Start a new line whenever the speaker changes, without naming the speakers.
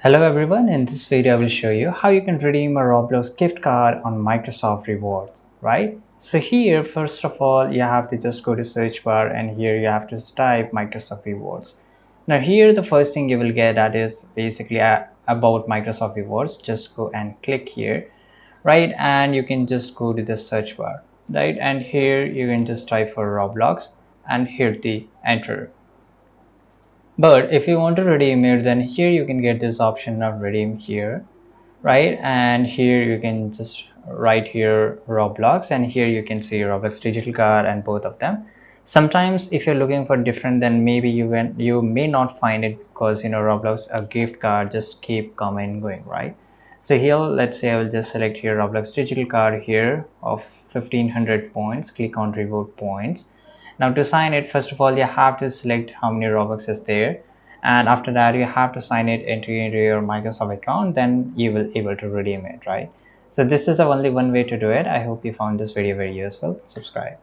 Hello everyone, in this video I will show you how you can redeem a Roblox gift card on Microsoft Rewards, right? So here first of all you have to just go to search bar and here you have to type Microsoft Rewards. Now here the first thing you will get that is basically about Microsoft Rewards. Just go and click here, right? And you can just go to the search bar, right? And here you can just type for Roblox and hit the enter. But if you want to redeem it, then here you can get this option of redeem here, right? And here you can just write here Roblox, and here you can see Roblox digital card and both of them. Sometimes if you're looking for different, then maybe you may not find it because Roblox a gift card just keep coming going, right? So here let's say I will just select here Roblox digital card here of 1500 points. Click on reward points. Now to sign it, first of all you have to select how many Robux is there, and after that you have to sign it into your Microsoft account, then you will able to redeem it, right? So this is the only one way to do it. I hope you found this video very useful. Subscribe.